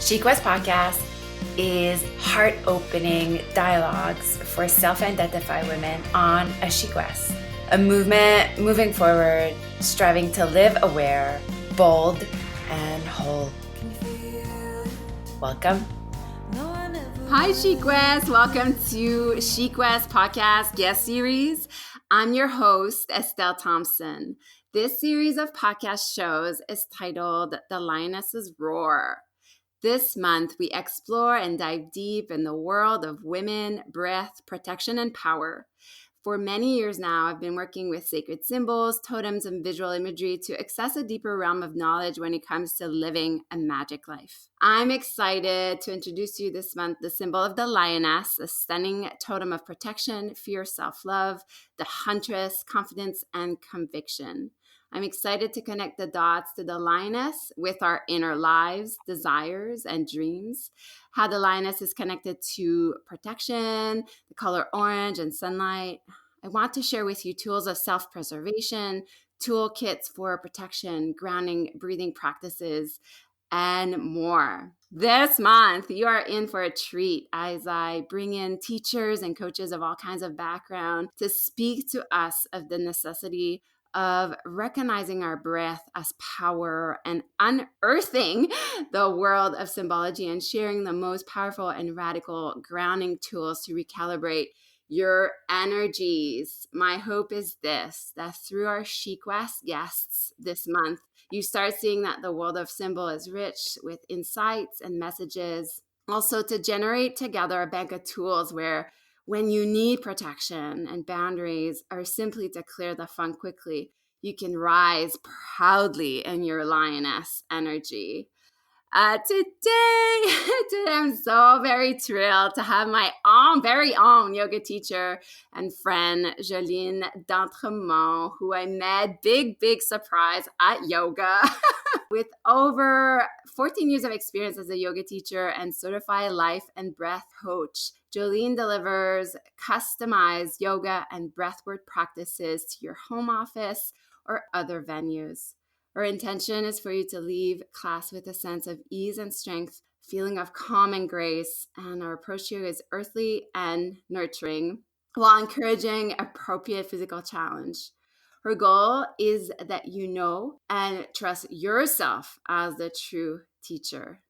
Chic West Podcast is heart-opening dialogues for self-identified women on a Chic West, a movement moving forward, striving to live aware, bold, and whole. Welcome. Hi, Chic West. Welcome to Chic West Podcast guest series. I'm your host, Estelle Thompson. This series of podcast shows is titled The Lioness's Roar. This month, we explore and dive deep in the world of women, breath, protection, and power. For many years now, I've been working with sacred symbols, totems, and visual imagery to access a deeper realm of knowledge when it comes to living a magic life. I'm excited to introduce to you this month the symbol of the lioness, a stunning totem of protection, fierce self-love, the huntress, confidence, and conviction. I'm excited to connect the dots to the lioness with our inner lives, desires, and dreams. How the lioness is connected to protection, the color orange, and sunlight. I want to share with you tools of self-preservation, toolkits for protection, grounding, breathing practices, and more. This month, you are in for a treat as I bring in teachers and coaches of all kinds of background to speak to us of the necessity of recognizing our breath as power and unearthing the world of symbology and sharing the most powerful and radical grounding tools to recalibrate your energies. My hope is this, that through our Chic West guests this month, you start seeing that the world of symbol is rich with insights and messages. Also to generate together a bank of tools where when you need protection and boundaries or simply to clear the funk quickly, you can rise proudly in your lioness energy. Today I'm so very thrilled to have my very own yoga teacher and friend, Jolene D'Entremont, who I met, big surprise, at yoga. With over 14 years of experience as a yoga teacher and certified life and breath coach, Jolene delivers customized yoga and breathwork practices to your home office or other venues. Her intention is for you to leave class with a sense of ease and strength, feeling of calm and grace, and our approach here is earthy and nurturing while encouraging appropriate physical challenge. Her goal is that you know and trust yourself as the true teacher.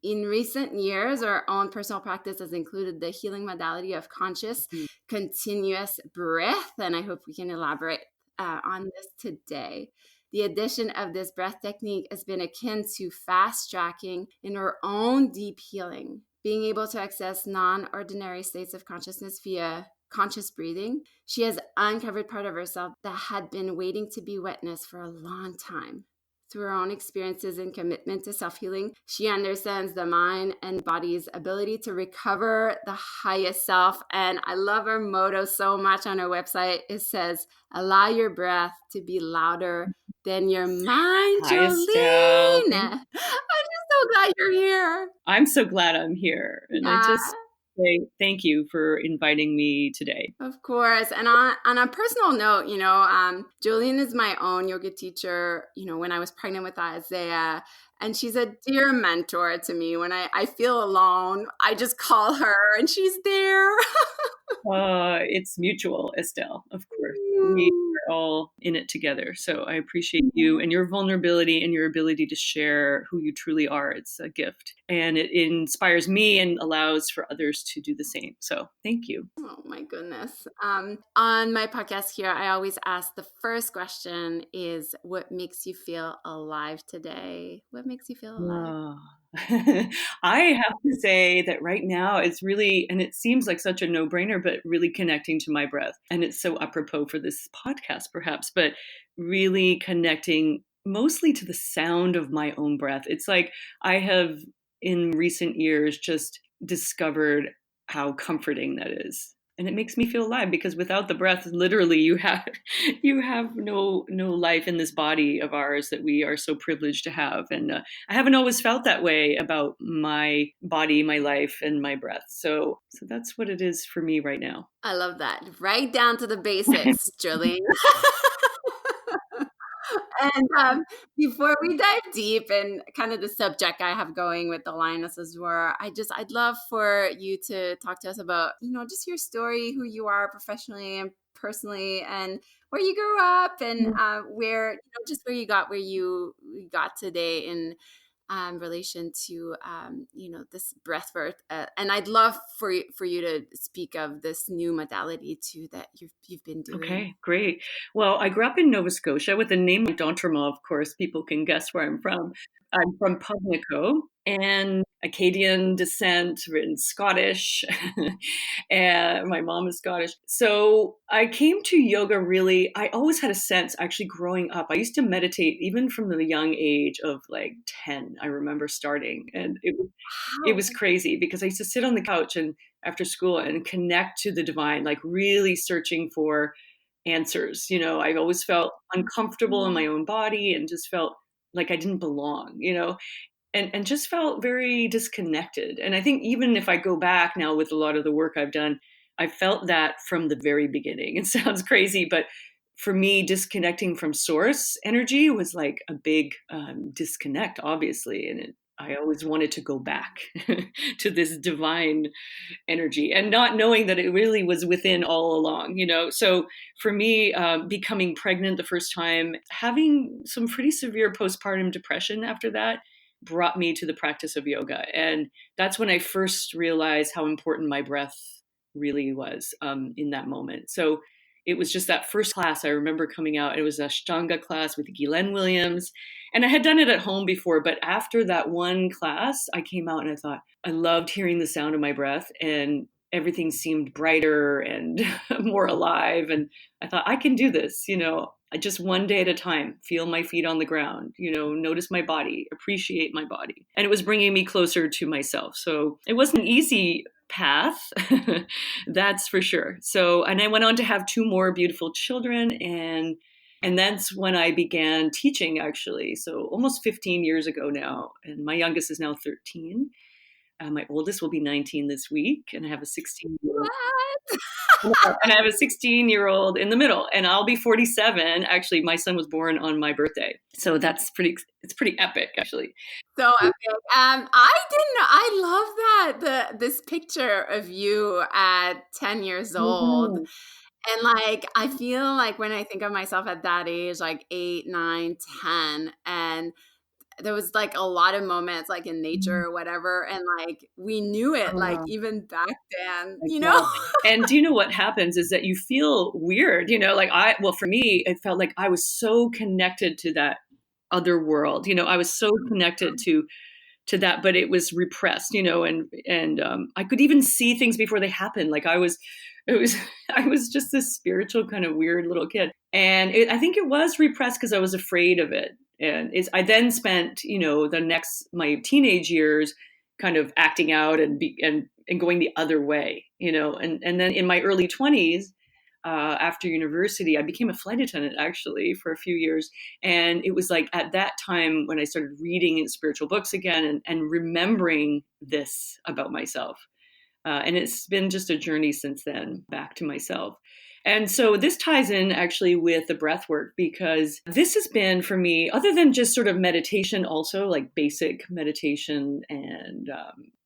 In recent years, our own personal practice has included the healing modality of conscious, continuous breath, and I hope we can elaborate on this today. The addition of this breath technique has been akin to fast-tracking in our own deep healing, being able to access non-ordinary states of consciousness via conscious breathing. She has uncovered part of herself that had been waiting to be witnessed for a long time. Through her own experiences and commitment to self-healing, she understands the mind and body's ability to recover the highest self. And I love her motto so much on her website. It says, allow your breath to be louder than your mind, Jolene. I'm just so glad you're here. I'm so glad I'm here. And I just say thank you for inviting me today. Of course. And on a personal note, Jolene is my own yoga teacher, when I was pregnant with Isaiah. And she's a dear mentor to me. When I feel alone, I just call her and she's there. It's mutual, Estelle, of course. We are all in it together. So I appreciate you and your vulnerability and your ability to share who you truly are. It's a gift. And it inspires me and allows for others to do the same. So thank you. Oh, my goodness. On my podcast here, I always ask the first question is, what makes you feel alive today? What makes you feel alive? I have to say that right now it's really, and it seems like such a no-brainer, but really connecting to my breath. And it's so apropos for this podcast, perhaps, but really connecting mostly to the sound of my own breath. It's like I have in recent years just discovered how comforting that is. And it makes me feel alive because without the breath, literally you have no life in this body of ours that we are so privileged to have. And I haven't always felt that way about my body, my life, and my breath. So that's what it is for me right now. I love that. Right down to the basics, Jolene. And before we dive deep in kind of the subject I have going with the Lionesses Roar, I'd love for you to talk to us about, just your story, who you are professionally and personally, and where you grew up, and where, just where you got today in relation to, this breath work. And I'd love for you to speak of this new modality too that you've been doing. Okay, great. Well, I grew up in Nova Scotia with the name D'Entremont, of course. People can guess where I'm from. I'm from Pubnico and Acadian descent, written Scottish, and my mom is Scottish. So I came to yoga really, I always had a sense actually growing up. I used to meditate even from the young age of like 10. I remember starting, and it was crazy because I used to sit on the couch and after school and connect to the divine, like really searching for answers. I always felt uncomfortable in my own body and just felt like I didn't belong, and just felt very disconnected. And I think even if I go back now with a lot of the work I've done, I felt that from the very beginning. It sounds crazy, but for me, disconnecting from source energy was like a big disconnect, obviously. And I always wanted to go back to this divine energy and not knowing that it really was within all along, So for me, becoming pregnant the first time, having some pretty severe postpartum depression after that brought me to the practice of yoga. And that's when I first realized how important my breath really was in that moment. So it was just that first class I remember coming out. It was a Ashtanga class with Ghislaine Williams. And I had done it at home before, but after that one class, I came out and I thought, I loved hearing the sound of my breath, and everything seemed brighter and more alive. And I thought, I can do this, just one day at a time, feel my feet on the ground, notice my body, appreciate my body. And it was bringing me closer to myself. So it wasn't an easy path, that's for sure. So, and I went on to have 2 more beautiful children, and that's when I began teaching, actually. So almost 15 years ago now, and my youngest is now 13. My oldest will be 19 this week, and I have a 16-year-old. And I have a 16-year-old in the middle, and I'll be 47. Actually, my son was born on my birthday, so it's pretty epic, actually. So epic. I love that this picture of you at 10 years old. Mm-hmm. And like, I feel like when I think of myself at that age, like 8, 9, 10, and there was like a lot of moments like in nature or whatever. And like, we knew it, like even back then, And do you know what happens is that you feel weird, for me, it felt like I was so connected to that other world. I was so connected to that, but it was repressed, and I could even see things before they happened. Like I was just this spiritual kind of weird little kid. And I think it was repressed because I was afraid of it. And I then spent, my teenage years kind of acting out and going the other way, and then in my early 20s, after university, I became a flight attendant actually for a few years. And it was like at that time when I started reading spiritual books again and remembering this about myself. And it's been just a journey since then back to myself. And so this ties in actually with the breath work, because this has been for me, other than just sort of meditation, also like basic meditation and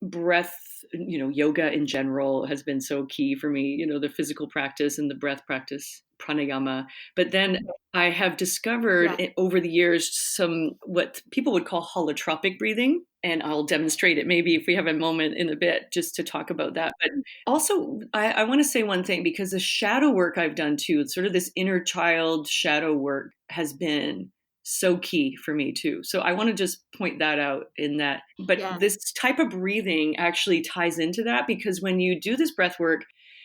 breath, yoga in general has been so key for me, the physical practice and the breath practice, pranayama. But then I have discovered over the years some what people would call holotropic breathing. And I'll demonstrate it maybe if we have a moment in a bit just to talk about that. But also, I want to say one thing, because the shadow work I've done too, sort of this inner child shadow work has been so key for me too. So I want to just point that out in that. But this type of breathing actually ties into that, because when you do this breath work,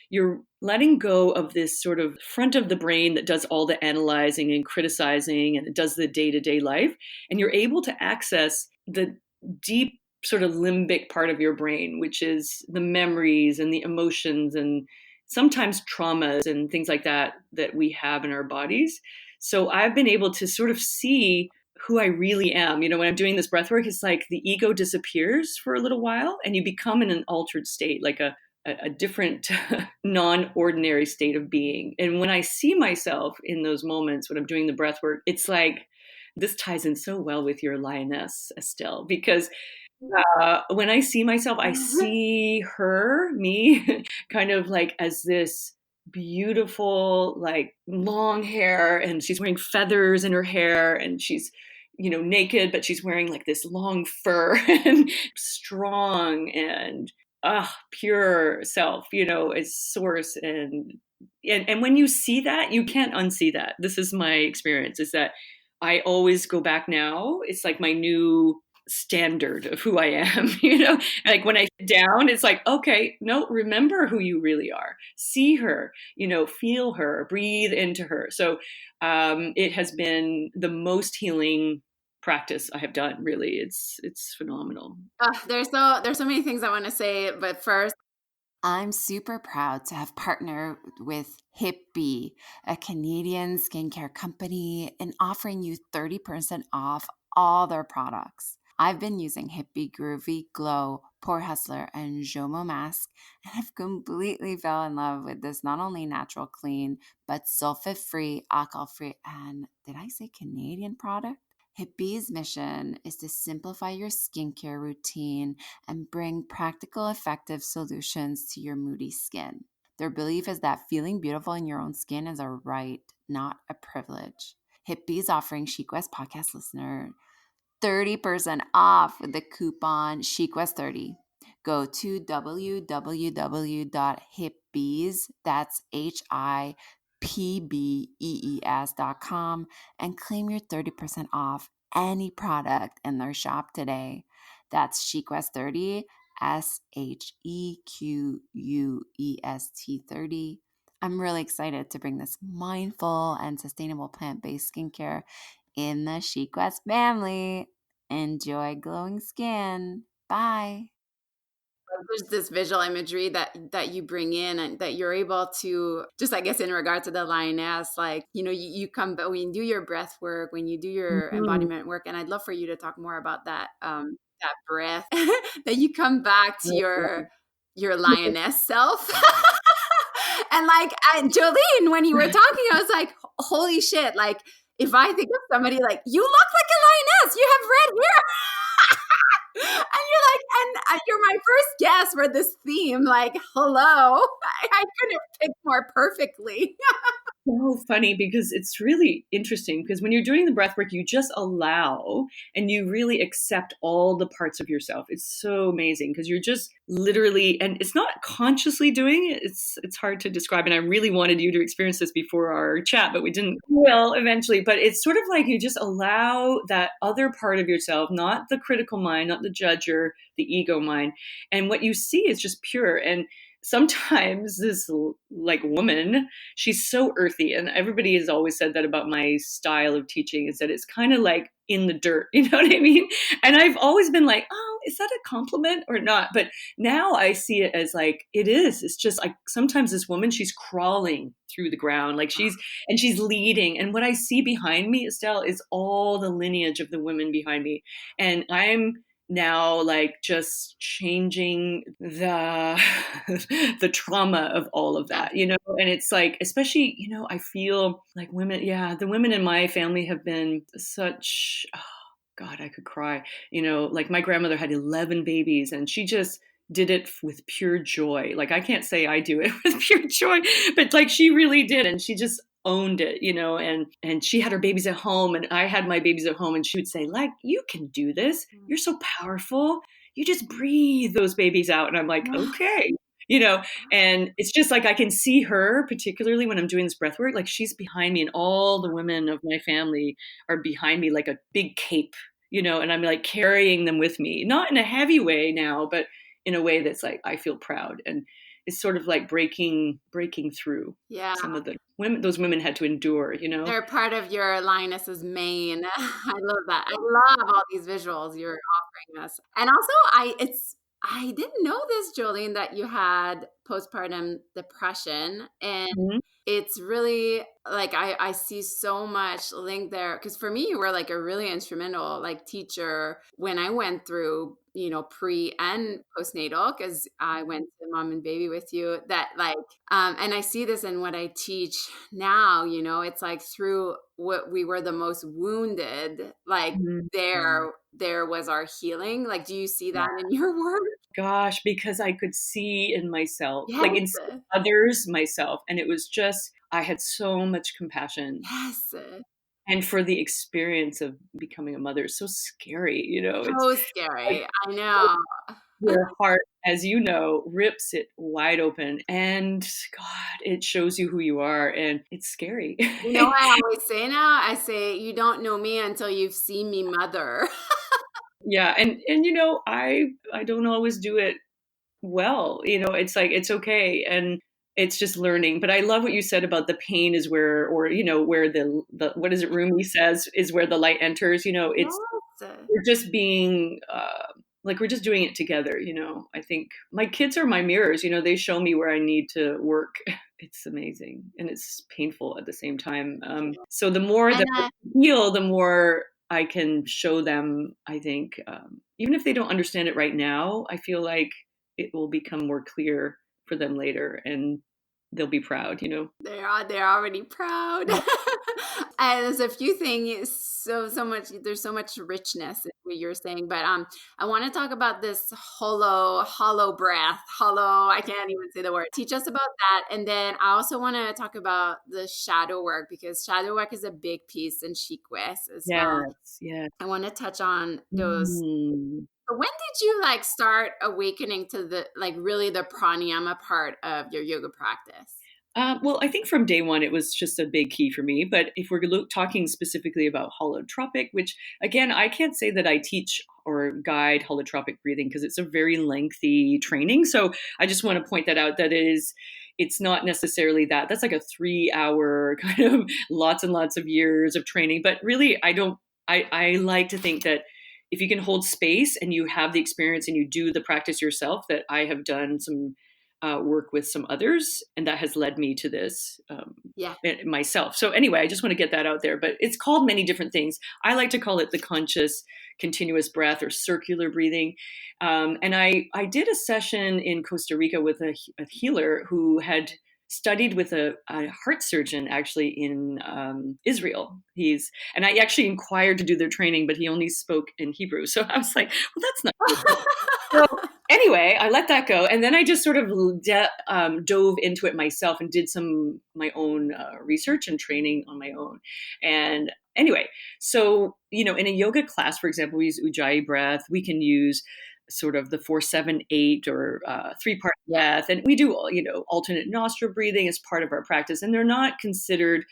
you're letting go of this sort of front of the brain that does all the analyzing and criticizing and it does the day-to-day life. And you're able to access the deep sort of limbic part of your brain, which is the memories and the emotions and sometimes traumas and things like that we have in our bodies. So I've been able to sort of see who I really am. When I'm doing this breath work, it's like the ego disappears for a little while and you become in an altered state, like a different non-ordinary state of being. And when I see myself in those moments when I'm doing the breath work, it's like this ties in so well with your lioness, Estelle, because when I see myself, I see her, me, kind of like as this beautiful, like long hair, and she's wearing feathers in her hair, and she's, naked, but she's wearing like this long fur and strong and pure self, as source. And when you see that, you can't unsee that. This is my experience, is that I always go back now. It's like my new standard of who I am, like when I sit down, it's like, okay, no, remember who you really are, see her, feel her, breathe into her. So it has been the most healing practice I have done. Really, it's phenomenal. There's so many things I want to say, but first, I'm super proud to have partnered with Hippie, a Canadian skincare company, and offering you 30% off all their products. I've been using Hippie Groovy Glow, Pore Hustler, and Jomo Mask, and I've completely fell in love with this not only natural clean, but sulfate-free, alcohol-free, and did I say Canadian product? Hippie's mission is to simplify your skincare routine and bring practical, effective solutions to your moody skin. Their belief is that feeling beautiful in your own skin is a right, not a privilege. Hippie's offering Chic West podcast listener 30% off with the coupon ChicWest30. Go to www.hipbees, that's HIPBEES.com, and claim your 30% off any product in their shop today. That's ChicWest30, SHEQUEST30. I'm really excited to bring this mindful and sustainable plant-based skincare in the Chic West family. Enjoy glowing skin. Bye. There's this visual imagery that you bring in and that you're able to just, I guess, in regard to the lioness, like, you come, but when you do your breath work, when you do your embodiment work, and I'd love for you to talk more about that, that breath, that you come back to your lioness self. And Jolene, when you were talking, I was like, holy shit. Like, if I think of somebody like, you look like a lioness, you have red hair. And you're like, and you're my first guest for this theme. Like, hello. I couldn't have picked more perfectly. So funny, because it's really interesting, because when you're doing the breath work, you just allow and you really accept all the parts of yourself. It's so amazing, because you're just literally, and it's not consciously doing it. It's hard to describe. And I really wanted you to experience this before our chat, but we didn't. Well, eventually. But it's sort of like you just allow that other part of yourself, not the critical mind, not the judger, the ego mind. And what you see is just pure. And sometimes this like woman, she's so earthy, and everybody has always said that about my style of teaching, is that it's kind of like in the dirt, you know what I mean? And I've always been like, oh, is that a compliment or not? But now I see it as like, it is. It's just like, sometimes this woman, she's crawling through the ground, like she's leading. And what I see behind me, Estelle, is all the lineage of the women behind me. And I'm now like just changing the the trauma of all of that, and it's like, especially, I feel like women, the women in my family have been such, oh God, I could cry, like my grandmother had 11 babies, and she just did it with pure joy. Like, I can't say I do it with pure joy, but like she really did. And she just owned it, and she had her babies at home, and I had my babies at home, and she would say, like, you can do this. You're so powerful. You just breathe those babies out. And I'm like, okay, and it's just like, I can see her, particularly when I'm doing this breath work, like she's behind me, and all the women of my family are behind me like a big cape, and I'm like carrying them with me, not in a heavy way now, but in a way that's like, I feel proud. And it's sort of like breaking through some of the women, those women had to endure, They're part of your lioness's mane. I love that. I love all these visuals you're offering us. And also, I didn't know this, Jolene, that you had postpartum depression. And it's really like, I see so much link there. Because for me, you were like a really instrumental like teacher when I went through, pre and postnatal, because I went to the mom and baby with you, that like, and I see this in what I teach now, it's like through what we were the most wounded, like Mhm. there was our healing. Like, do you see that in your work? Gosh, because I could see in myself, like Yes. in others, myself. And it was just, I had so much compassion. Yes. And for the experience of becoming a mother, it's so scary, it's So like, scary. I know. your heart, as you know, rips it wide open. And God, it shows you who you are. And it's scary. You know what I always say now? I say, you don't know me until you've seen me mother. Yeah. And I don't always do it well. It's like, it's okay. And it's just learning. But I love what you said about the pain is where, or, where the what is it, Rumi says, is where the light enters. It's, Yes. we're just being, like, we're just doing it together. I think my kids are my mirrors. They show me where I need to work. It's amazing. And it's painful at the same time. So the more And that I heal, the more I can show them, I think, even if they don't understand it right now, I feel like it will become more clear for them later, and they'll be proud. they're already proud. And there's a few things, so much, there's so much richness in what you're saying. But I want to talk about this hollow breath. Hollow, I can't even say the word. Teach us about that. And then I also want to talk about the shadow work, because shadow work is a big piece in Chic West as well. Yes, yes. I want to touch on those. Mm. But when did you like start awakening to the like really the pranayama part of your yoga practice? Well, I think from day one, it was just a big key for me. But if we're talking specifically about holotropic, which again, I can't say that I teach or guide holotropic breathing because it's a very lengthy training. So I just want to point that out, that it's not necessarily that. That's like a 3-hour kind of lots and lots of years of training. But really, I like to think that if you can hold space and you have the experience and you do the practice yourself, that I have done some work with some others, and that has led me to this Yeah. myself. So anyway, I just want to get that out there. But it's called many different things. I like to call it the conscious continuous breath or circular breathing. And I did a session in Costa Rica with a healer who had studied with a heart surgeon actually in Israel. And I actually inquired to do their training, but he only spoke in Hebrew. So I was like, well, that's not good. So anyway, I let that go. And then I just sort of dove into it myself and did my own research and training on my own. And anyway, so, in a yoga class, for example, we use Ujjayi breath. We can use sort of the 4-7-8 or 3-part breath. And we do, alternate nostril breathing as part of our practice. And they're not considered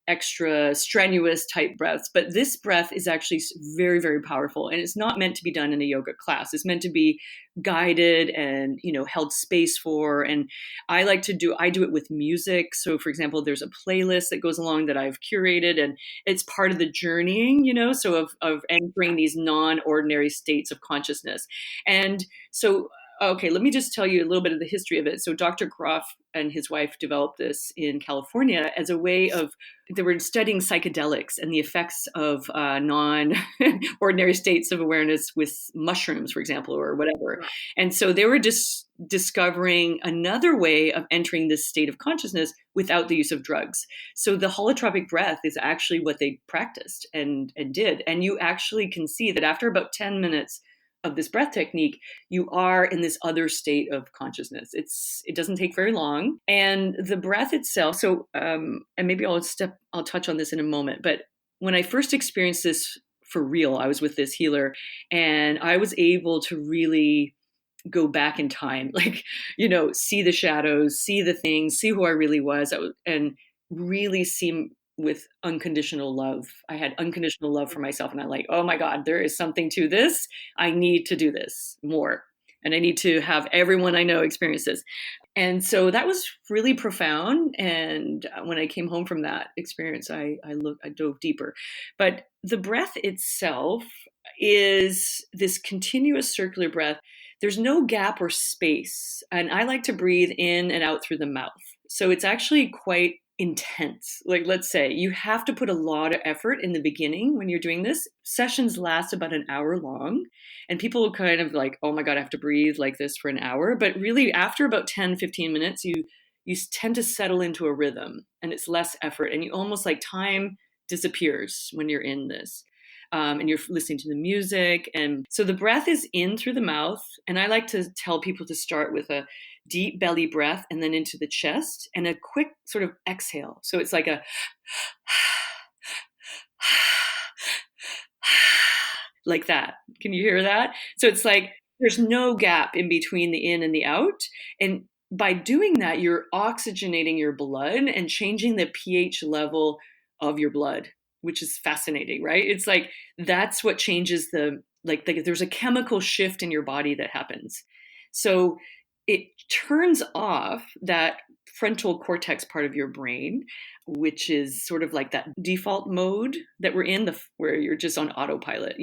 extra strenuous type breaths, but this breath is actually very, very powerful, and it's not meant to be done in a yoga class. It's meant to be guided and held space for. And I do it with music. So for example, there's a playlist that goes along that I've curated, and it's part of the journeying, so of entering these non-ordinary states of consciousness. And so okay, let me just tell you a little bit of the history of it. So Dr. Groff and his wife developed this in California as a way of, they were studying psychedelics and the effects of non-ordinary states of awareness with mushrooms, for example, or whatever. And so they were just discovering another way of entering this state of consciousness without the use of drugs. So the holotropic breath is actually what they practiced and did. And you actually can see that after about 10 minutes of this breath technique, you are in this other state of consciousness. It doesn't take very long. And the breath itself, so, and maybe I'll touch on this in a moment, but when I first experienced this for real, I was with this healer, and I was able to really go back in time, like, see the shadows, see the things, see who I really was, and really see with unconditional love. I had unconditional love for myself, and I'm like, oh my God, there is something to this. I need to do this more. And I need to have everyone I know experience this. And so that was really profound. And when I came home from that experience, I dove deeper. But the breath itself is this continuous circular breath. There's no gap or space. And I like to breathe in and out through the mouth. So it's actually quite intense. Like, let's say you have to put a lot of effort in the beginning when you're doing this. Sessions last about an hour long, and people will kind of like, oh my God, I have to breathe like this for an hour. But really, after about 10, 15 minutes, you tend to settle into a rhythm, and it's less effort, and you almost like time disappears when you're in this. And you're listening to the music. And so the breath is in through the mouth. And I like to tell people to start with a deep belly breath and then into the chest and a quick sort of exhale. So it's like a like that. Can you hear that? So it's like there's no gap in between the in and the out. And by doing that, you're oxygenating your blood and changing the pH level of your blood, which is fascinating, right? It's like that's what changes there's a chemical shift in your body that happens. So it turns off that frontal cortex part of your brain, which is sort of like that default mode that we're in, where you're just on autopilot,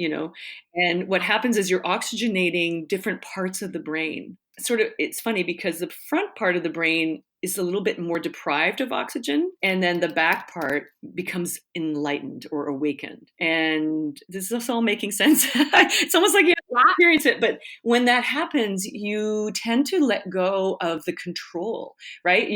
And what happens is you're oxygenating different parts of the brain. It's funny because the front part of the brain is a little bit more deprived of oxygen, and then the back part becomes enlightened or awakened. And this is all making sense. It's almost like you have to experience it. But when that happens, you tend to let go of the control, right?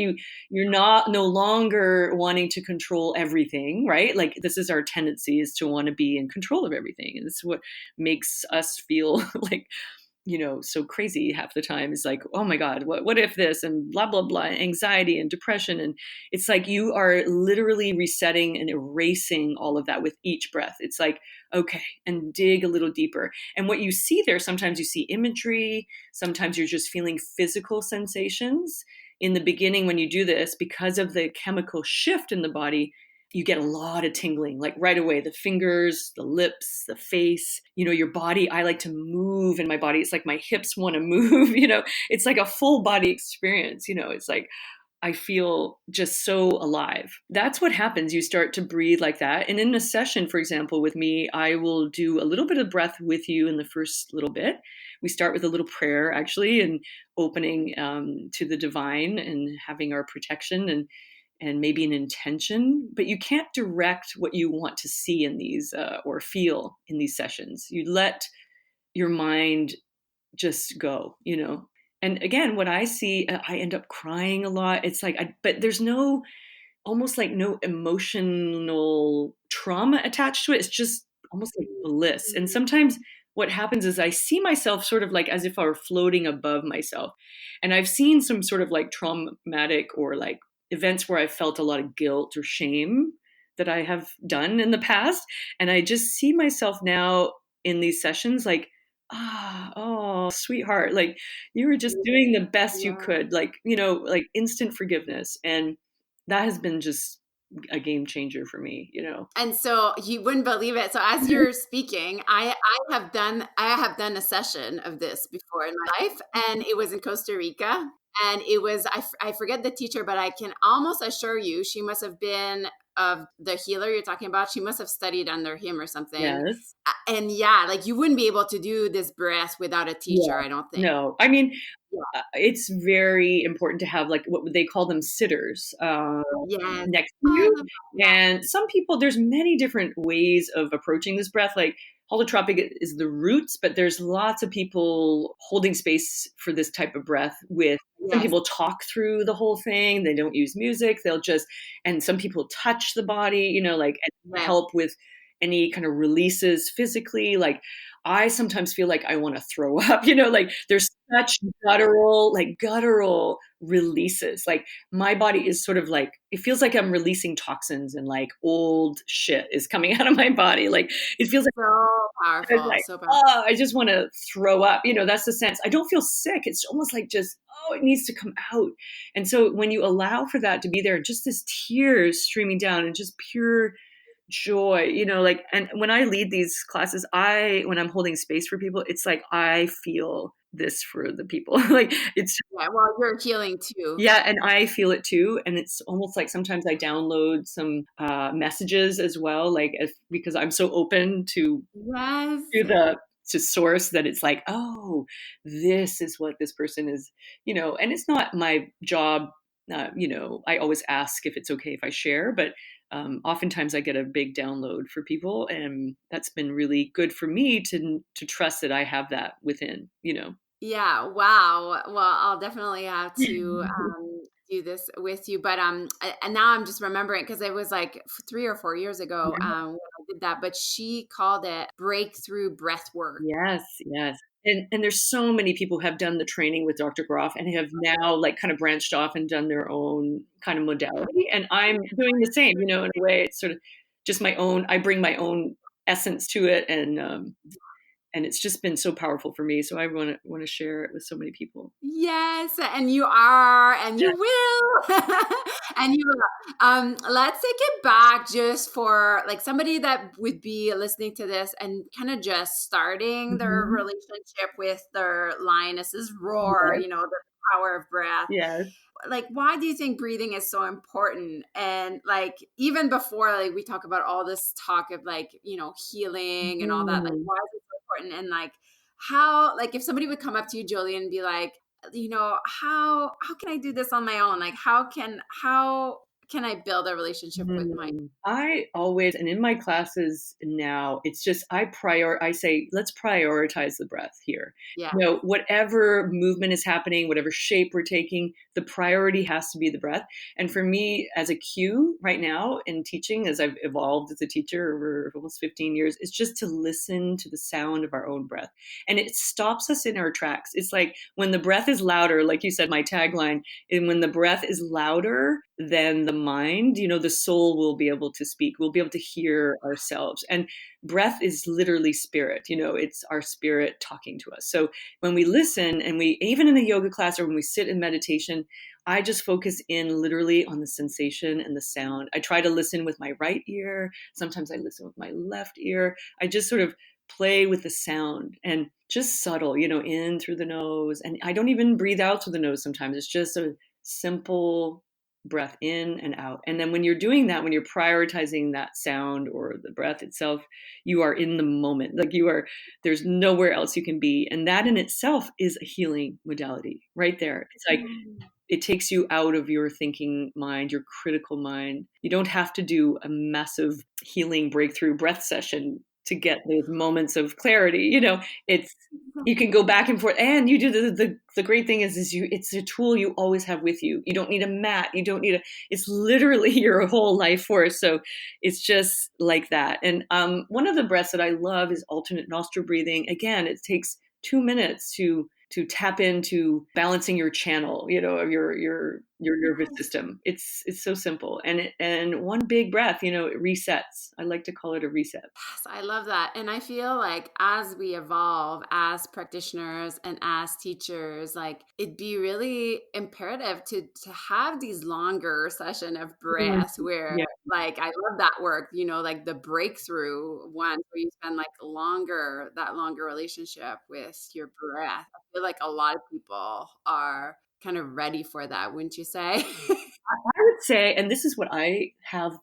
You're no longer wanting to control everything, right? Like this is our tendency, is to want to be in control of everything. And this is what makes us feel like, so crazy half the time. Is like, oh my God, what if this, and blah, blah, blah, anxiety and depression. And it's like you are literally resetting and erasing all of that with each breath. It's like, okay, and dig a little deeper. And what you see there, sometimes you see imagery, sometimes you're just feeling physical sensations. In the beginning, when you do this, because of the chemical shift in the body, you get a lot of tingling, like right away, the fingers, the lips, the face, your body. I like to move in my body. It's like my hips want to move, it's like a full body experience. It's like, I feel just so alive. That's what happens. You start to breathe like that. And in a session, for example, with me, I will do a little bit of breath with you in the first little bit. We start with a little prayer, actually, and opening to the divine and having our protection and maybe an intention, but you can't direct what you want to see in these or feel in these sessions. You let your mind just go, And again, what I see, I end up crying a lot. It's like, but there's almost like no emotional trauma attached to it. It's just almost like bliss. And sometimes what happens is I see myself sort of like as if I were floating above myself. And I've seen some sort of like traumatic or like events where I felt a lot of guilt or shame that I have done in the past. And I just see myself now in these sessions like, oh, sweetheart, like you were just doing the best you could, like, like instant forgiveness. And that has been just a game changer for me, And so you wouldn't believe it. So as you're speaking, I have done a session of this before in my life, and it was in Costa Rica. And it was, I forget the teacher, but I can almost assure you she must have been of the healer you're talking about. She must have studied under him or something. Yes. And yeah, like you wouldn't be able to do this breath without a teacher, I don't think. No, I mean, it's very important to have like what they call them sitters next to you. And some people, there's many different ways of approaching this breath. Like holotropic is the roots, but there's lots of people holding space for this type of breath with some people talk through the whole thing. They don't use music. And some people touch the body, and help with any kind of releases physically. Like I sometimes feel like I want to throw up, like there's such guttural releases. Like my body is sort of like, it feels like I'm releasing toxins and like old shit is coming out of my body. Like it feels like so powerful, like, so powerful. Oh, I just want to throw up. That's the sense. I don't feel sick. It's almost like just, it needs to come out. And so when you allow for that to be there, just this tears streaming down and just pure joy, and when I lead these classes, when I'm holding space for people, it's like, I feel this for the people. Like it's, well, you're healing too. Yeah. And I feel it too. And it's almost like sometimes I download some messages as well, like because I'm so open to source that it's like, oh, this is what this person is, and it's not my job I always ask if it's okay if I share, but oftentimes I get a big download for people, and that's been really good for me to trust that I have that within. Yeah. Wow. Well, I'll definitely have to do this with you. But and now I'm just remembering because it was like 3 or 4 years ago when I did that. But she called it breakthrough breath work. Yes, yes. And there's so many people who have done the training with Dr. Groff and have now like kind of branched off and done their own kind of modality. And I'm doing the same, in a way. It's sort of just my own, I bring my own essence to it, and it's just been so powerful for me. So I want to share it with so many people. Yes, and you are, and you will, and you will. Let's take it back just for like somebody that would be listening to this and kind of just starting their Mhm. relationship with their lioness's roar, Yes, the power of breath. yes. Like, why do you think breathing is so important? And like, even before, like, we talk about all this talk of like, healing and all that, like, Mhm. why is it so important? And like, how, like, if somebody would come up to you, Julie, and be like, how can I do this on my own? Like, how can I build a relationship with my I always, and in my classes now, it's just I say, let's prioritize the breath here. yeah. Whatever movement is happening, whatever shape we're taking, the priority has to be the breath. And for me, as a cue right now in teaching, as I've evolved as a teacher over almost 15 years, is just to listen to the sound of our own breath. And it stops us in our tracks. It's like when the breath is louder, like you said, my tagline, and when the breath is louder than the mind, the soul will be able to speak. We'll be able to hear ourselves. And breath is literally spirit. It's our spirit talking to us. So when we listen, and we, even in a yoga class or when we sit in meditation, I just focus in literally on the sensation and the sound. I try to listen with my right ear. Sometimes I listen with my left ear. I just sort of play with the sound and just subtle, in through the nose. And I don't even breathe out through the nose sometimes. It's just a simple breath in and out. And then when you're doing that, when you're prioritizing that sound or the breath itself, you are in the moment. Like there's nowhere else you can be. And that in itself is a healing modality right there. It's like it takes you out of your thinking mind, your critical mind. You don't have to do a massive healing breakthrough breath session to get those moments of clarity. It's you can go back and forth, and you do the great thing is it's a tool you always have with you. You don't need a mat. You don't need it's literally your whole life force. So it's just like that. And one of the breaths that I love is alternate nostril breathing. Again, it takes 2 minutes to tap into balancing your channel, of your nervous system. It's so simple, and one big breath, it resets. I like to call it a reset. Yes, I love that. And I feel like as we evolve as practitioners and as teachers, like it'd be really imperative to have these longer session of breaths where Yeah. like I love that work, like the breakthrough one where you spend like that longer relationship with your breath. I feel like a lot of people are kind of ready for that, wouldn't you say? I would say, and this is what I have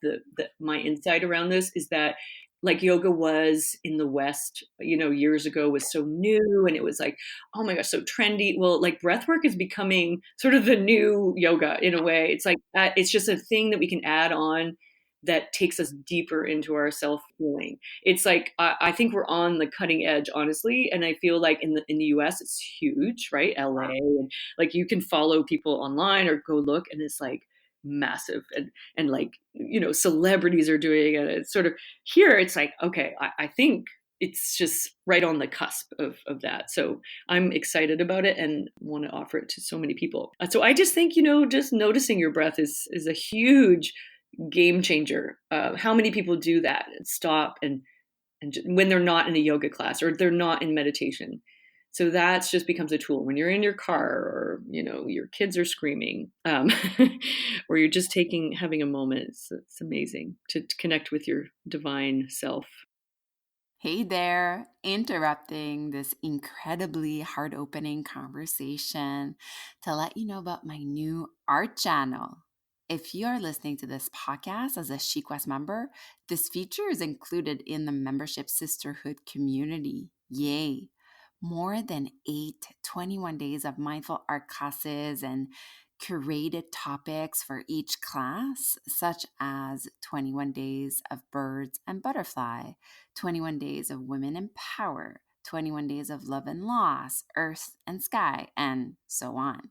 my insight around this is that like yoga was in the West, years ago was so new and it was like, oh my gosh, so trendy. Well, like breath work is becoming sort of the new yoga in a way. It's like, it's just a thing that we can add on that takes us deeper into our self healing. It's like, I think we're on the cutting edge, honestly. And I feel like in the US, it's huge, right? LA, and like you can follow people online or go look and it's like, massive and like celebrities are doing it. It's sort of here it's like okay, I think it's just right on the cusp of that, so I'm excited about it and want to offer it to so many people. So I just think just noticing your breath is a huge game changer. How many people do that and stop and when they're not in a yoga class or they're not in meditation. So that just becomes a tool when you're in your car or your kids are screaming, or you're just having a moment. It's amazing to connect with your divine self. Hey there, interrupting this incredibly heart opening conversation to let you know about my new art channel. If you are listening to this podcast as a SheQuest member, this feature is included in the membership sisterhood community. Yay! More than 21 days of mindful art classes and curated topics for each class, such as 21 days of birds and butterfly, 21 days of women in power, 21 days of love and loss, earth and sky, and so on.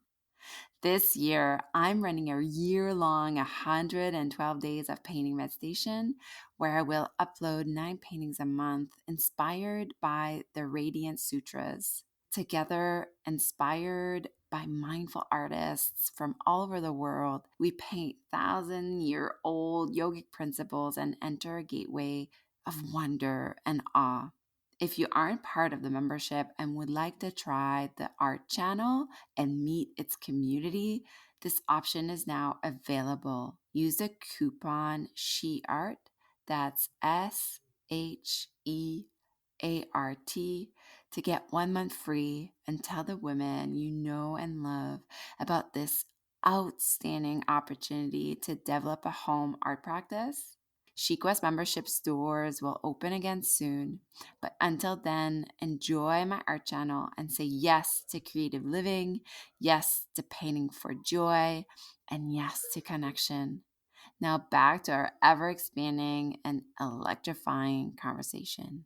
This year, I'm running a year-long 112 days of painting meditation where I will upload 9 paintings a month inspired by the Radiant Sutras. Together, inspired by mindful artists from all over the world, we paint 1,000-year-old yogic principles and enter a gateway of wonder and awe. If you aren't part of the membership and would like to try the art channel and meet its community, this option is now available. Use the coupon SHEART, that's SHEART, to get 1 month free and tell the women you know and love about this outstanding opportunity to develop a home art practice. Chic West membership stores will open again soon, but until then, enjoy my art channel and say yes to creative living, yes to painting for joy, and yes to connection. Now back to our ever-expanding and electrifying conversation.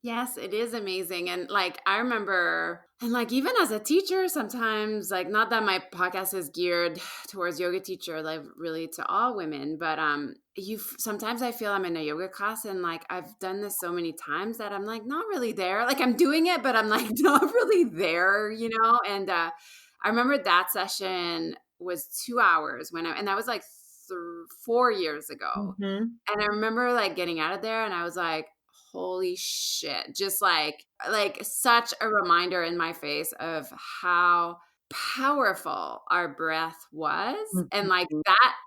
Yes, it is amazing. And like, I remember, and like, even as a teacher, sometimes, like, not that my podcast is geared towards yoga teacher, like really to all women, but sometimes I feel I'm in a yoga class and like, I've done this so many times that I'm like, not really there. Like, I'm doing it, but I'm like, not really there, you know? And I remember that session was 2 hours and that was like 4 years ago. Mm-hmm. And I remember like getting out of there and I was like, holy shit, just like such a reminder in my face of how powerful our breath was. And like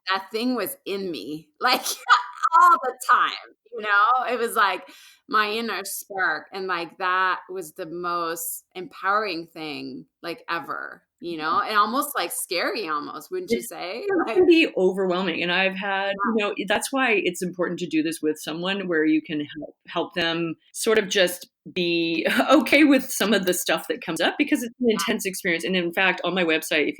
that thing was in me like all the time, you know. It was like my inner spark, and like that was the most empowering thing like ever, you know, and almost like scary, almost, wouldn't you say? It can be overwhelming. And I've had, that's why it's important to do this with someone where you can help them sort of just be okay with some of the stuff that comes up, because it's an intense experience. And in fact, on my website,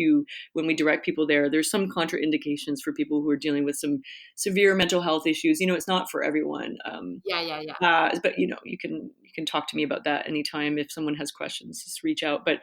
when we direct people there's some contraindications for people who are dealing with some severe mental health issues. You know, it's not for everyone. But you can talk to me about that anytime. If someone has questions, just reach out. But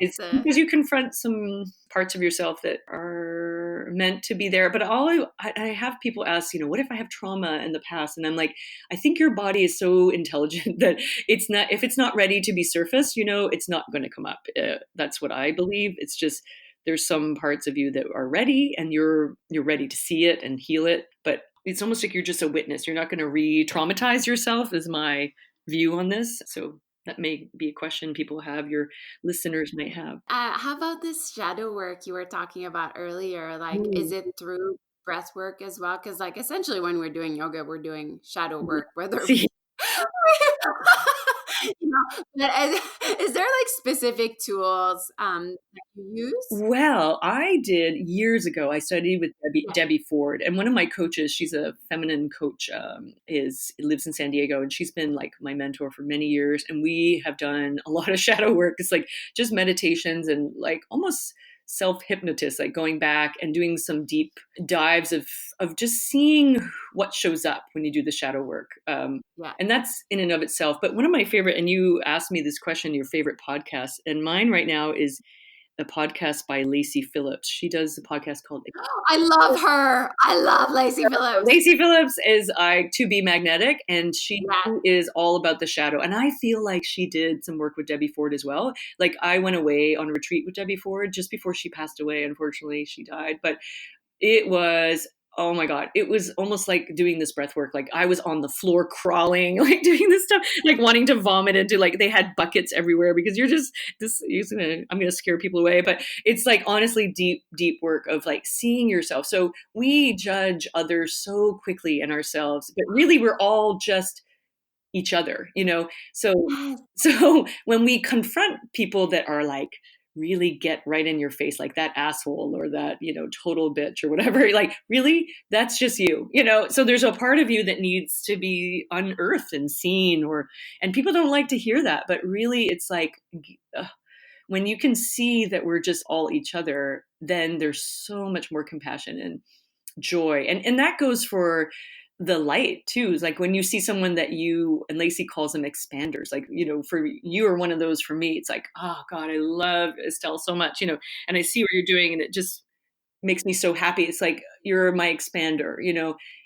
it's because you confront some parts of yourself that are meant to be there. But I have people ask, what if I have trauma in the past? And I'm like, I think your body is so intelligent that if it's not ready to be surfaced, it's not going to come up. That's what I believe. It's just, there's some parts of you that are ready and you're ready to see it and heal it. But it's almost like you're just a witness. You're not going to re-traumatize yourself, is my view on this. So that may be a question people have, your listeners might have. How about this shadow work you were talking about earlier? Like, is it through breath work as well? Because like essentially when we're doing yoga, we're doing shadow work, whether but is there like specific tools that you use? Well, I did years ago. I studied with Debbie Ford, and one of my coaches, she's a feminine coach, lives in San Diego, and she's been like my mentor for many years. And we have done a lot of shadow work. It's like just meditations and like almost self-hypnotist, like going back and doing some deep dives of just seeing what shows up when you do the shadow work. And that's in and of itself. But one of my favorite, and you asked me this question, your favorite podcast, and mine right now is a podcast by Lacy Phillips. She does a podcast called I love her. I love Lacy Phillips. Lacy Phillips is To Be Magnetic, and she is all about the shadow. And I feel like she did some work with Debbie Ford as well. Like I went away on a retreat with Debbie Ford just before she passed away. Unfortunately, she died. But it was, oh my God, it was almost like doing this breath work. Like I was on the floor crawling, like doing this stuff, like wanting to vomit into, like they had buckets everywhere because I'm going to scare people away. But it's like honestly deep, deep work of like seeing yourself. So we judge others so quickly and ourselves, but really we're all just each other, So when we confront people that are like, really get right in your face, like that asshole or that, total bitch or whatever, like really, that's just you, so there's a part of you that needs to be unearthed and seen, and people don't like to hear that, but really it's like, when you can see that we're just all each other, then there's so much more compassion and joy. And that goes for the light too. It's like when you see someone that you, and Lacey calls them expanders, like, for you are one of those. For me, it's like, oh God, I love Estelle so much, and I see what you're doing and it just makes me so happy. It's like, you're my expander,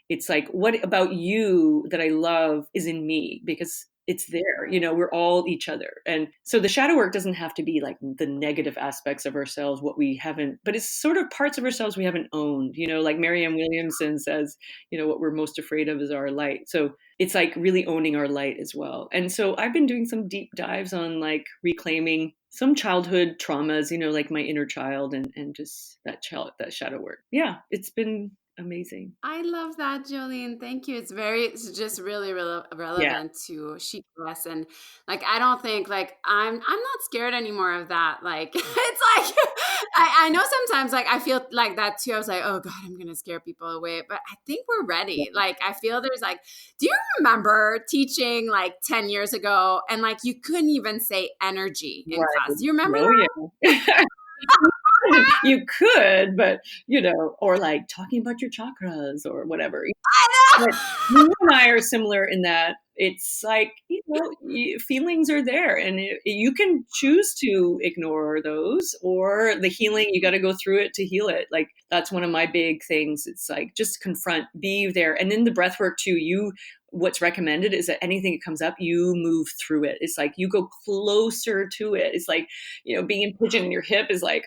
it's like, what about you that I love is in me, because it's there, we're all each other. And so the shadow work doesn't have to be like the negative aspects of ourselves, what we haven't, but it's sort of parts of ourselves we haven't owned, like Marianne Williamson says, what we're most afraid of is our light. So it's like really owning our light as well. And so I've been doing some deep dives on like reclaiming some childhood traumas, like my inner child, and just that shadow work. Yeah, it's been amazing. I love that, Jolene. Thank you. It's just really relevant to Chic West. And like, I don't think like I'm not scared anymore of that. Like, it's like, I know sometimes like I feel like that too. I was like, oh God, I'm going to scare people away. But I think we're ready. Like, I feel there's like, do you remember teaching like 10 years ago and like you couldn't even say energy in class? Do you remember that? Yeah. You could, but or like talking about your chakras or whatever. I know. But you and I are similar in that it's like, feelings are there, and you can choose to ignore those, or the healing, you got to go through it to heal it. Like, that's one of my big things. It's like, just confront, be there. And in the breath work too, what's recommended is that anything that comes up, you move through it. It's like you go closer to it. It's like, being in pigeon in your hip is like,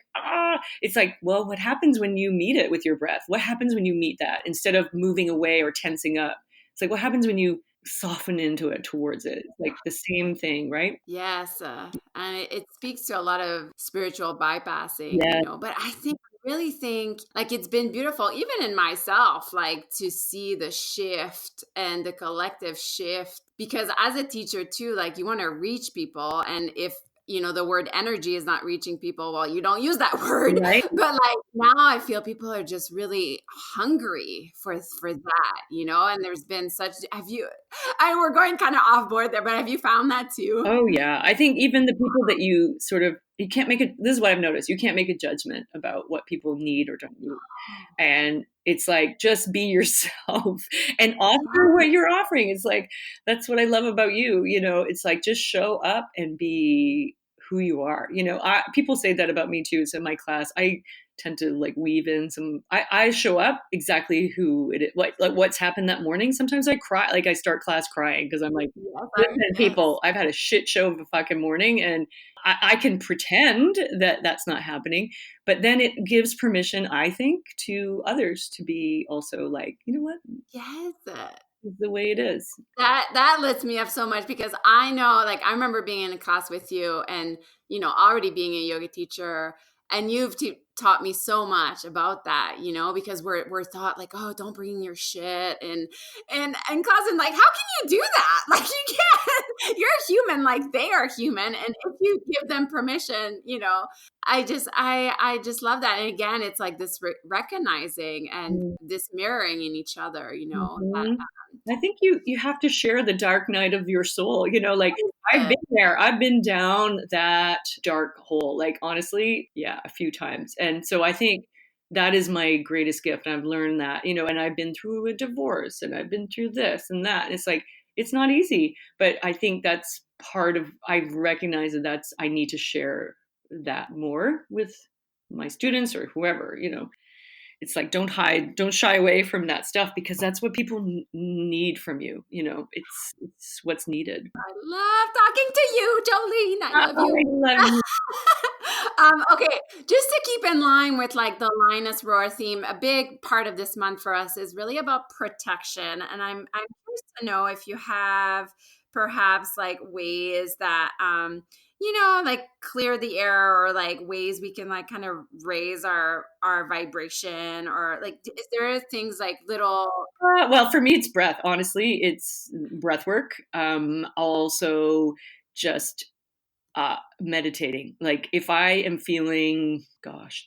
it's like, well, what happens when you meet it with your breath? What happens when you meet that instead of moving away or tensing up? It's like, what happens when you soften into it, towards it? It's like the same thing, right? Yes. And it speaks to a lot of spiritual bypassing, Yeah. but I really think like it's been beautiful, even in myself, like to see the shift and the collective shift, because as a teacher too, like you want to reach people. And if the word energy is not reaching people, well, you don't use that word. Right. But like now I feel people are just really hungry for that, and there's been we're going kind of off board there, but have you found that too? Oh yeah. I think even the people that you can't make it. This is what I've noticed. You can't make a judgment about what people need or don't need. And it's like, just be yourself and offer what you're offering. It's like, that's what I love about you. It's like, just show up and be who you are. People say that about me too. So in my class, I tend to like weave in I show up exactly who it is, like what's happened that morning. Sometimes I cry, like I start class crying because I'm like, listen, people, I've had a shit show of a fucking morning, and I can pretend that that's not happening, but then it gives permission, I think, to others to be also like, you know what? Yes. This is the way it is. That lifts me up so much, because I know, like, I remember being in a class with you and, already being a yoga teacher, and you've taught me so much about that, because we're taught like, oh, don't bring your shit and class, and like, how can you do that? Like, you can't. You're human, like they are human, and if you give them permission, I just love that. And again, it's like this recognizing and this mirroring in each other, that, I think you have to share the dark night of your soul, like I've been there. I've been down that dark hole, like honestly, yeah, a few times. And so I think that is my greatest gift. And I've learned that, and I've been through a divorce, and I've been through this and that. And it's like, it's not easy, but I think that's I've recognized that I need to share that more with my students or whoever, It's like, don't shy away from that stuff, because that's what people need from you. It's what's needed. I love talking to you, Jolene. I love you. I love you. Okay, just to keep in line with like the Lioness Roar theme, a big part of this month for us is really about protection. And I'm curious to know if you have perhaps like ways that like clear the air, or like ways we can like kind of raise our vibration, or like, is there things like little? Well, for me, it's breath. Honestly, it's breath work. Also just meditating. Like if I am feeling,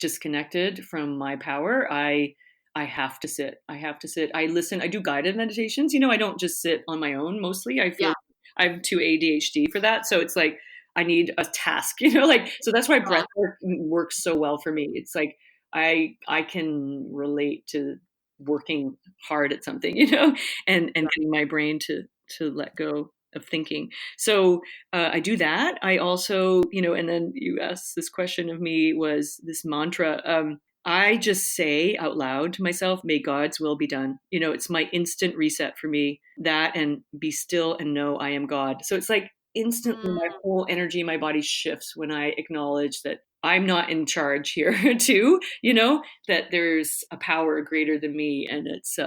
disconnected from my power, I have to sit. I listen. I do guided meditations. I don't just sit on my own. Mostly, I feel I have too ADHD for that. So it's like, I need a task, like, so that's why breath work works so well for me. It's like, I can relate to working hard at something, and getting my brain to let go of thinking. So I do that. I also, and then you asked this question of me, was this mantra. I just say out loud to myself, may God's will be done. It's my instant reset for me, that and be still and know I am God. So it's like instantly my whole energy, my body shifts when I acknowledge that I'm not in charge here too, that there's a power greater than me, and it's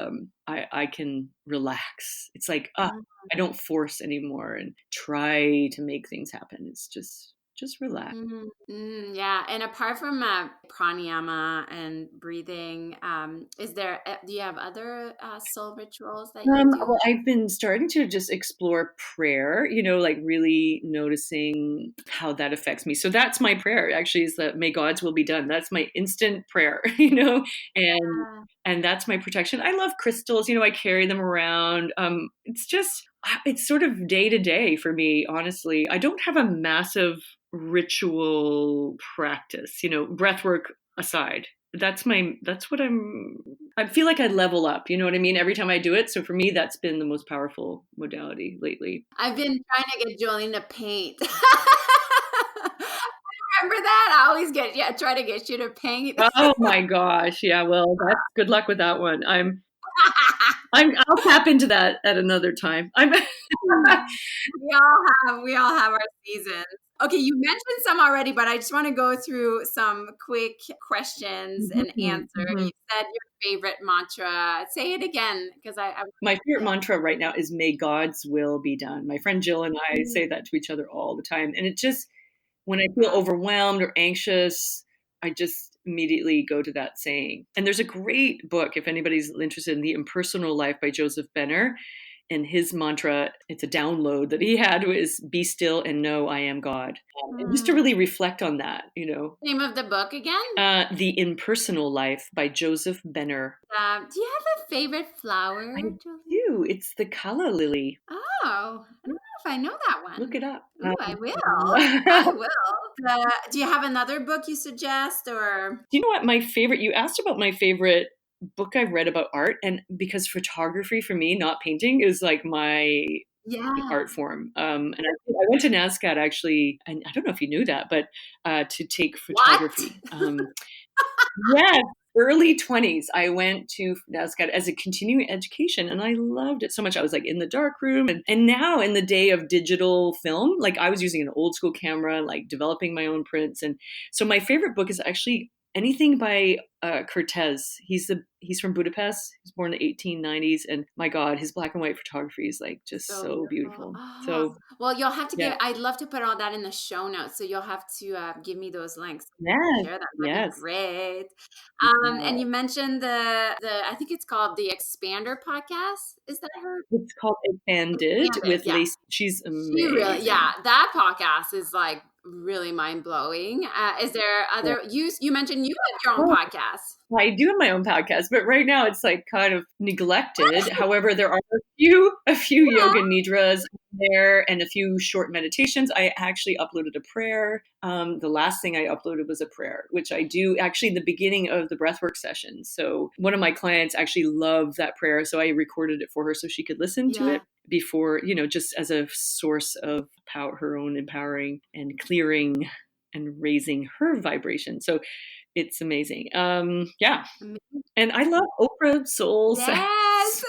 I can relax. It's like I don't force anymore and try to make things happen. It's just relax. Yeah, and apart from pranayama and breathing, do you have other soul rituals that you do? Well, I've been starting to just explore prayer, like really noticing how that affects me. So that's my prayer actually, is that may God's will be done. That's my instant prayer, and that's my protection. I love crystals, I carry them around. It's sort of day to day for me, honestly. I don't have a massive ritual practice, breath work aside. I feel like I level up, you know what I mean, every time I do it. So for me, that's been the most powerful modality lately. I've been trying to get Jolene to paint. Remember that? I always try to get you to paint. Oh my gosh. Yeah, well, that's good luck with that one. I'll tap into that at another time. We all have our seasons. Okay, you mentioned some already, but I just want to go through some quick questions and answer. You said your favorite mantra. Say it again, because my favorite mantra right now is may God's will be done. My friend Jill and I say that to each other all the time. And it just, when I feel overwhelmed or anxious, I just immediately go to that saying. And there's a great book, if anybody's interested, in The Impersonal Life by Joseph Benner. And his mantra, it's a download that he had, was be still and know I am God. And just to really reflect on that, Name of the book again? The Impersonal Life by Joseph Benner. Do you have a favorite flower? I do. It's the calla lily. Oh, I don't know if I know that one. Look it up. Ooh, I will. I will. Do you have another book you suggest, or? Do you know what my favorite? You asked about my favorite book I've read about art, and because photography for me, not painting, is like my art form. And I went to NASCAD actually, and I don't know if you knew that, but to take photography. Yes, early 20s, I went to NASCAD as a continuing education, and I loved it so much. I was like in the dark room, and now in the day of digital film, like I was using an old school camera, like developing my own prints. And so my favorite book is actually anything by Cortez. He's from Budapest. He was born in the 1890s, and my God, his black and white photography is like just so beautiful. So, well, you'll have to I'd love to put all that in the show notes, so you'll have to give me those links. Yeah, that'd be great. And you mentioned the I think it's called the Expander podcast. Is that her? It's called Expanded with Lacey. She's amazing. That podcast is like really mind-blowing. Is there other you mentioned you have your own podcast? I do have my own podcast, but right now it's like kind of neglected. However, there are a few yoga nidras there and a few short meditations. I actually uploaded a prayer. The last thing I uploaded was a prayer, which I do actually in the beginning of the breathwork session. So one of my clients actually loved that prayer, so I recorded it for her so she could listen to it before, just as a source of power, her own empowering and clearing and raising her vibration. So it's amazing. And I love Oprah Soul. Yes.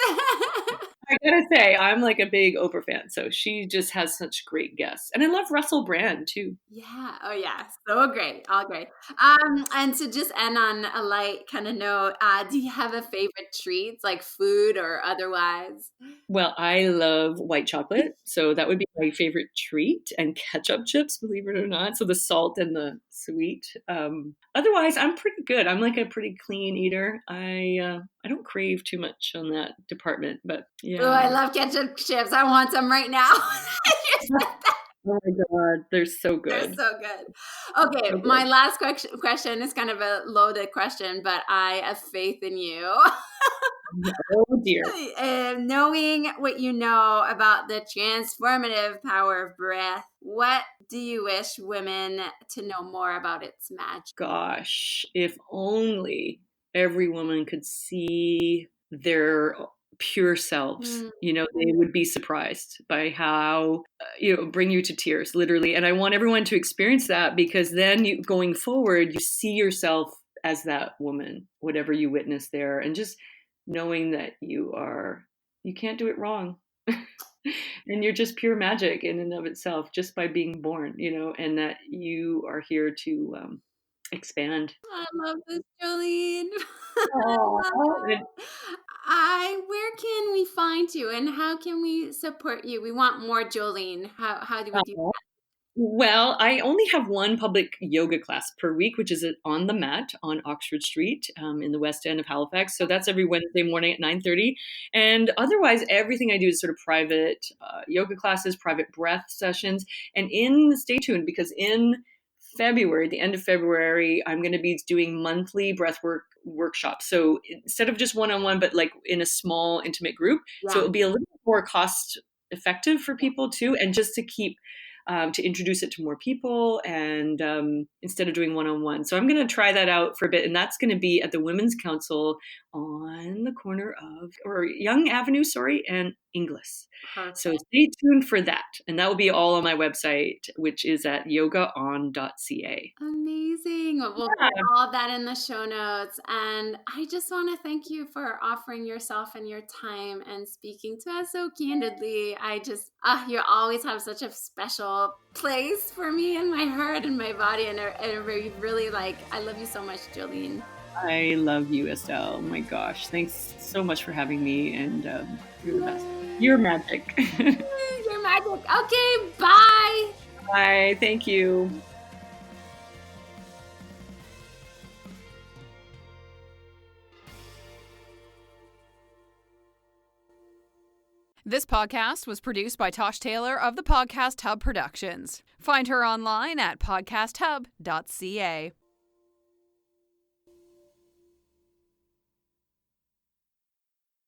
I gotta say, I'm like a big Oprah fan. So she just has such great guests. And I love Russell Brand too. Yeah. Oh yeah. So great. All great. And to just end on a light kind of note, do you have a favorite treats, like food or otherwise? Well, I love white chocolate. So that would be my favorite treat, and ketchup chips, believe it or not. So the salt and the sweet. Otherwise, I'm pretty good. I'm like a pretty clean eater. I don't crave too much on that department, but yeah. Oh, I love ketchup chips. I want some right now. Oh my God, they're so They're good. so good. Okay, So my good. last question is kind of a loaded question, but I have faith in you. Oh dear. Knowing what you know about the transformative power of breath, what do you wish women to know more about its magic? Gosh, if only every woman could see their pure selves, Mm, they would be surprised by how, bring you to tears, literally. And I want everyone to experience that, because then going forward, you see yourself as that woman, whatever you witness there, and just knowing that you can't do it wrong. And you're just pure magic in and of itself, just by being born, and that you are here to expand. I love this, Jolene. I love Aw. it. Where can we find you and how can we support you? We want more Jolene. How do we do? Well, I only have one public yoga class per week, which is on the mat on Oxford Street, in the West End of Halifax. So that's every Wednesday morning at 9:30. And otherwise, everything I do is sort of private yoga classes, private breath sessions. And stay tuned, because in February, the end of February, I'm going to be doing monthly breathwork workshops. So instead of just one-on-one, but like in a small, intimate group. So Yeah. it'll be a little more cost effective for people too, and just to keep to introduce it to more people, and instead of doing one-on-one. So I'm going to try that out for a bit, and that's going to be at the Women's Council on the corner or Young Avenue, and Inglis. Perfect. So stay tuned for that, and that will be all on my website, which is at yogaon.ca. Amazing. We'll put all of that in the show notes. And I just want to thank you for offering yourself and your time and speaking to us so candidly. You always have such a special place for me in my heart and my body. And really I love you so much, Jolene. I love you, Estelle. Oh my gosh. Thanks so much for having me, and you're the best. You're magic. You're magic. Okay, bye. Bye. Thank you. This podcast was produced by Tosh Taylor of the Podcast Hub Productions. Find her online at podcasthub.ca.